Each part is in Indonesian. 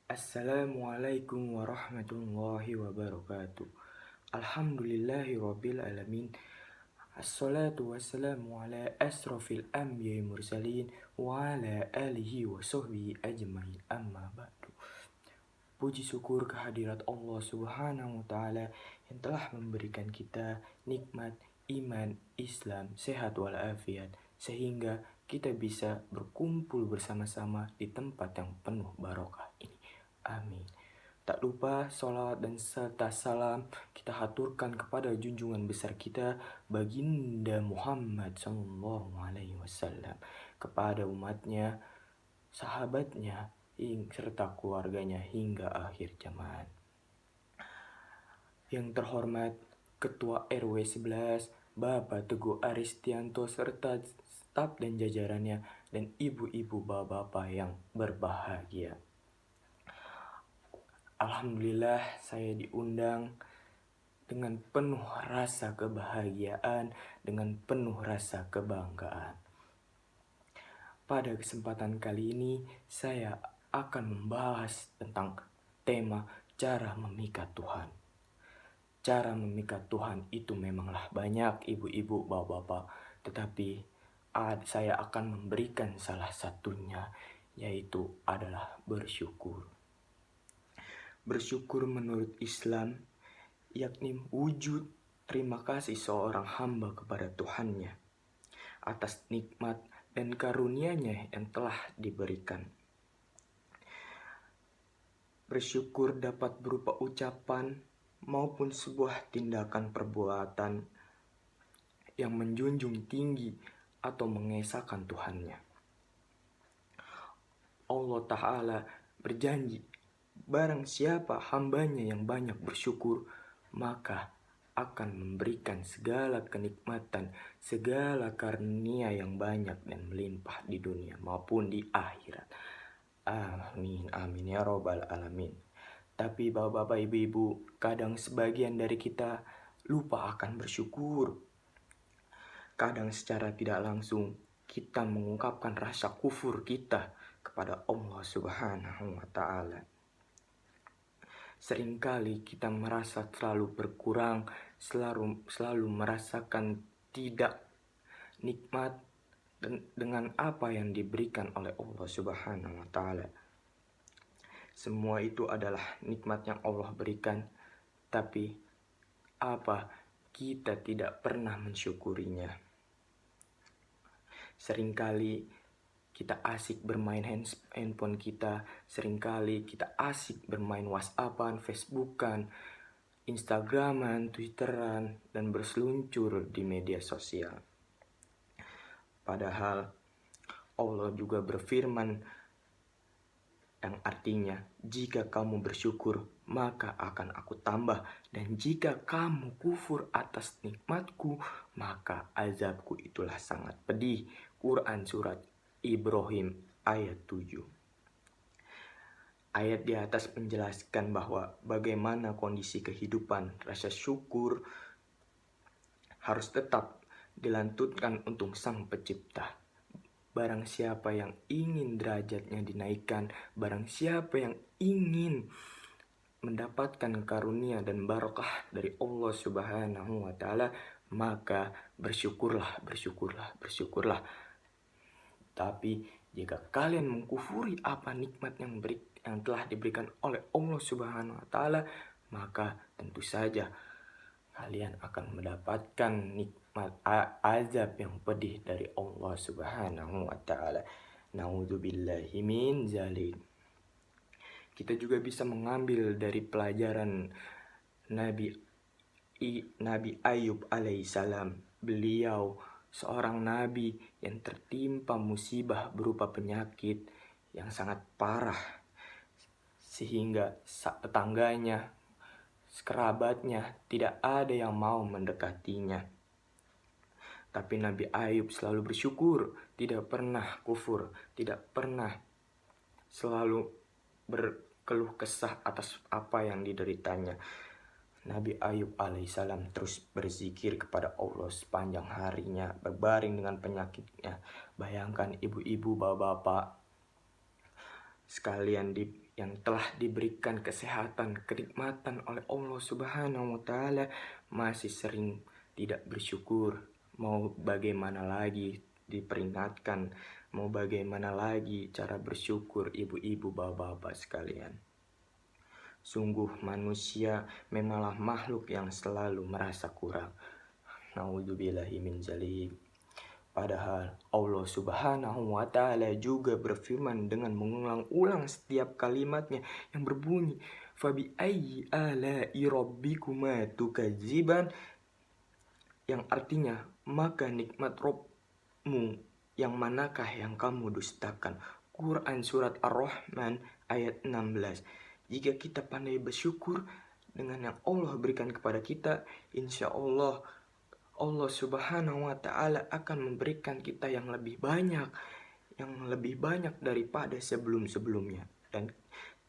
Assalamualaikum warahmatullahi wabarakatuh. Alhamdulillahi alamin. Assalatu wassalamu ala asrafil anbiya'i mursalin wa ala alihi wa sahbihi ajmain, amma ba'du. Puji syukur kehadirat Allah Subhanahu wa taala yang telah memberikan kita nikmat iman, Islam, sehat walafiat, sehingga kita bisa berkumpul bersama-sama di tempat yang penuh barokah ini. Amin. Tak lupa salawat dan serta salam kita haturkan kepada junjungan besar kita Baginda Muhammad SAW, kepada umatnya, sahabatnya, serta keluarganya hingga akhir zaman. Yang terhormat Ketua RW 11 Bapak Teguh Aristianto serta staf dan jajarannya, dan ibu-ibu bapak-bapak yang berbahagia. Alhamdulillah saya diundang dengan penuh rasa kebahagiaan, dengan penuh rasa kebanggaan. Pada kesempatan kali ini saya akan membahas tentang tema cara memikat Tuhan. Cara memikat Tuhan itu memanglah banyak ibu-ibu, bapak-bapak, tetapi saya akan memberikan salah satunya, yaitu adalah bersyukur. Bersyukur menurut Islam yakni wujud terima kasih seorang hamba kepada Tuhannya atas nikmat dan karunia-Nya yang telah diberikan. Bersyukur dapat berupa ucapan maupun sebuah tindakan perbuatan yang menjunjung tinggi atau mengesahkan Tuhannya. Allah Ta'ala berjanji, barang siapa hambanya yang banyak bersyukur, maka akan memberikan segala kenikmatan, segala karunia yang banyak dan melimpah di dunia maupun di akhirat. Amin, amin ya robbal alamin. Tapi bapak-bapak, ibu-ibu, kadang sebagian dari kita lupa akan bersyukur. Kadang secara tidak langsung kita mengungkapkan rasa kufur kita kepada Allah Subhanahu wa ta'ala. Seringkali kita merasa terlalu berkurang, selalu merasakan tidak nikmat dengan apa yang diberikan oleh Allah Subhanahu wa ta'ala. Semua itu adalah nikmat yang Allah berikan, tapi kita tidak pernah mensyukurinya. Seringkali kita asik bermain handphone kita, seringkali kita asik bermain WhatsAppan, Facebookan, Instagraman, Twitteran, dan berseluncur di media sosial. Padahal Allah juga berfirman yang artinya, jika kamu bersyukur, maka akan aku tambah, dan jika kamu kufur atas nikmatku, maka azabku itulah sangat pedih. Quran surat Ibrahim ayat 7. Ayat di atas menjelaskan bahwa bagaimana kondisi kehidupan, rasa syukur harus tetap dilantunkan untuk Sang Pencipta. Barang siapa yang ingin derajatnya dinaikkan, barang siapa yang ingin mendapatkan karunia dan barokah dari Allah Subhanahu wa ta'ala, maka bersyukurlah. Tapi jika kalian mengkufuri apa nikmat yang telah diberikan oleh Allah Subhanahu wa ta'ala, maka tentu saja kalian akan mendapatkan nikmat azab yang pedih dari Allah Subhanahu wa ta'ala. Na'udzubillahi min zalik. Kita juga bisa mengambil dari pelajaran Nabi Ayub alaihissalam. Beliau seorang nabi yang tertimpa musibah berupa penyakit yang sangat parah, sehingga tetangganya, kerabatnya tidak ada yang mau mendekatinya. Tapi Nabi Ayub selalu bersyukur, tidak pernah kufur, tidak pernah selalu berkeluh kesah atas apa yang dideritanya. Nabi Ayub alaihissalam terus berzikir kepada Allah sepanjang harinya, berbaring dengan penyakitnya. Bayangkan ibu-ibu, bapak-bapak sekalian yang telah diberikan kesehatan, kenikmatan oleh Allah Subhanahu wa Ta'ala, masih sering tidak bersyukur. Mau bagaimana lagi diperingatkan, mau bagaimana lagi cara bersyukur ibu-ibu, bapak-bapak sekalian. Sungguh manusia memanglah makhluk yang selalu merasa kurang. Naudzubillahi min dzalik. Padahal Allah Subhanahu wa Ta'ala juga berfirman dengan mengulang-ulang setiap kalimatnya yang berbunyi fabi ayyi ala'i rabbikuma tukadziban, yang artinya maka nikmat Rabbmu yang manakah yang kamu dustakan. Quran surat Ar-Rahman ayat 16. Jika kita pandai bersyukur dengan yang Allah berikan kepada kita, insya Allah Subhanahu wa Ta'ala akan memberikan kita yang lebih banyak daripada sebelum-sebelumnya. Dan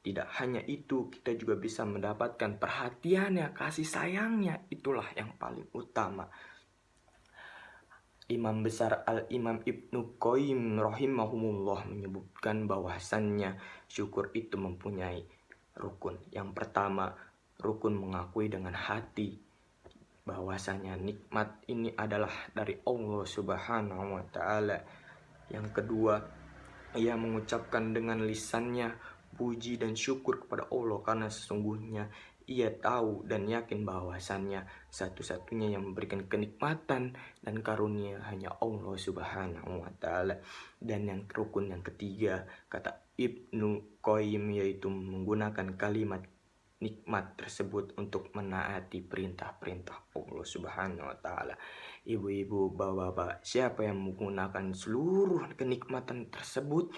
tidak hanya itu, kita juga bisa mendapatkan perhatiannya, kasih sayangnya. Itulah yang paling utama. Imam besar Al-Imam Ibnu Qayyim rahimahumullah menyebutkan bahwasannya syukur itu mempunyai rukun. Yang pertama, rukun mengakui dengan hati bahwasanya nikmat ini adalah dari Allah Subhanahu wa Ta'ala. Yang kedua, ia mengucapkan dengan lisannya puji dan syukur kepada Allah karena sesungguhnya ia tahu dan yakin bahwasannya satu-satunya yang memberikan kenikmatan dan karunia hanya Allah Subhanahu wa Ta'ala. Dan yang rukun yang ketiga, kata Ibnu Qayyim, yaitu menggunakan kalimat nikmat tersebut untuk menaati perintah-perintah Allah Subhanahu wa Ta'ala. Ibu-ibu, bapak-bapak, siapa yang menggunakan seluruh kenikmatan tersebut,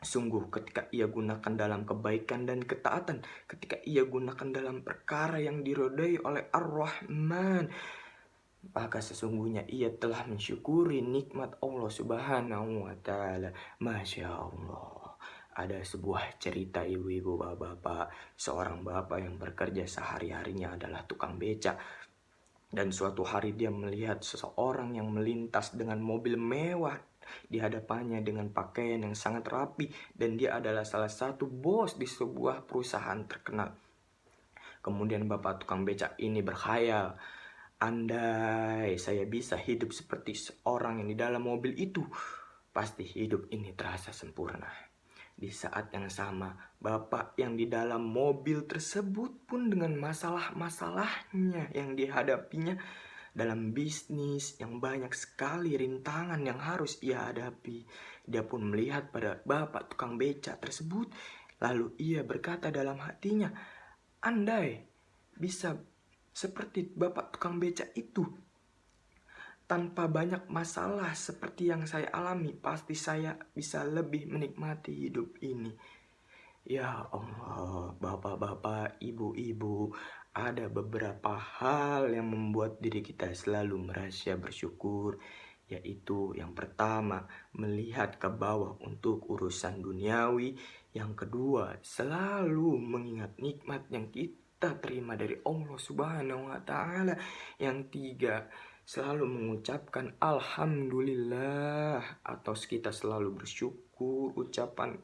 sungguh ketika ia gunakan dalam kebaikan dan ketaatan, ketika ia gunakan dalam perkara yang diridhai oleh Ar-Rahman, maka sesungguhnya ia telah mensyukuri nikmat Allah Subhanahu wa Ta'ala. Masya Allah. Ada sebuah cerita, ibu-ibu, bapak-bapak. Seorang bapak yang bekerja sehari-harinya adalah tukang becak. Dan suatu hari dia melihat seseorang yang melintas dengan mobil mewah di hadapannya dengan pakaian yang sangat rapi. Dan dia adalah salah satu bos di sebuah perusahaan terkenal. Kemudian bapak tukang becak ini berkhayal, andai saya bisa hidup seperti seorang yang di dalam mobil itu, pasti hidup ini terasa sempurna. Di saat yang sama, bapak yang di dalam mobil tersebut pun dengan masalah-masalahnya yang dihadapinya dalam bisnis yang banyak sekali rintangan yang harus ia hadapi. Dia pun melihat pada bapak tukang becak tersebut, lalu ia berkata dalam hatinya, andai bisa seperti bapak tukang becak itu, tanpa banyak masalah seperti yang saya alami, pasti saya bisa lebih menikmati hidup ini. Ya Allah, bapak-bapak, ibu-ibu, ada beberapa hal yang membuat diri kita selalu merasa bersyukur, yaitu yang pertama, melihat ke bawah untuk urusan duniawi. Yang kedua, selalu mengingat nikmat yang kita terima dari Allah Subhanahu wa Ta'ala. Yang tiga, selalu mengucapkan alhamdulillah, atau kita selalu bersyukur, ucapan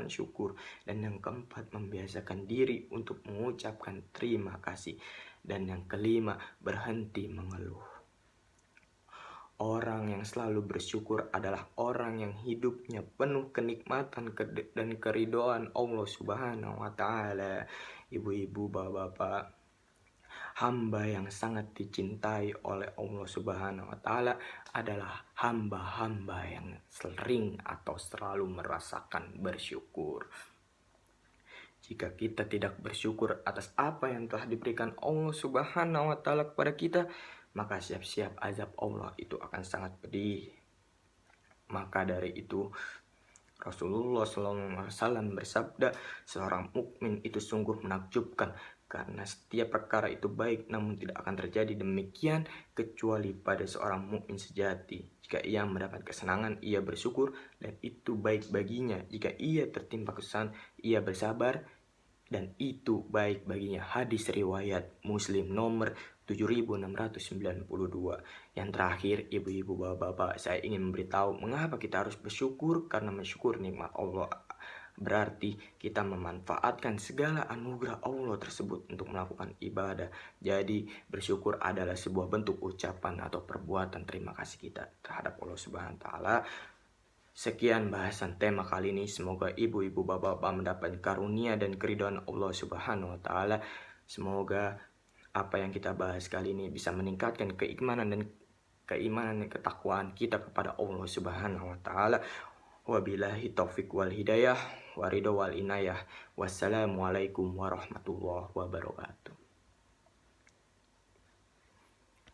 syukur. Dan yang keempat, membiasakan diri untuk mengucapkan terima kasih. Dan yang kelima, berhenti mengeluh. Orang yang selalu bersyukur adalah orang yang hidupnya penuh kenikmatan dan keridhaan Allah Subhanahu wa Ta'ala. Ibu-ibu, bapak-bapak, hamba yang sangat dicintai oleh Allah Subhanahu wa Ta'ala adalah hamba-hamba yang sering atau selalu merasakan bersyukur. Jika kita tidak bersyukur atas apa yang telah diberikan Allah Subhanahu wa Ta'ala kepada kita, maka siap-siap azab Allah itu akan sangat pedih. Maka dari itu Rasulullah SAW bersabda, seorang mukmin itu sungguh menakjubkan, karena setiap perkara itu baik, namun tidak akan terjadi demikian kecuali pada seorang mukmin sejati. Jika ia mendapat kesenangan, ia bersyukur dan itu baik baginya. Jika ia tertimpa kesusahan, ia bersabar dan itu baik baginya. Hadis riwayat Muslim nomor 7692. Yang terakhir, ibu-ibu, bapak-bapak, saya ingin memberitahu mengapa kita harus bersyukur. Karena mensyukur nikmat Allah Berarti kita memanfaatkan segala anugerah Allah tersebut untuk melakukan ibadah. Jadi bersyukur adalah sebuah bentuk ucapan atau perbuatan terima kasih kita terhadap Allah Subhanahu wa taala. Sekian bahasan tema kali ini. Semoga ibu-ibu bapak-bapak mendapat karunia dan keridhaan Allah Subhanahu wa taala. Semoga apa yang kita bahas kali ini bisa meningkatkan keimanan dan ketakwaan kita kepada Allah Subhanahu wa taala. Wabillahi taufik wal hidayah, waridho wal inayah. Wassalamualaikum warahmatullahi wabarakatuh.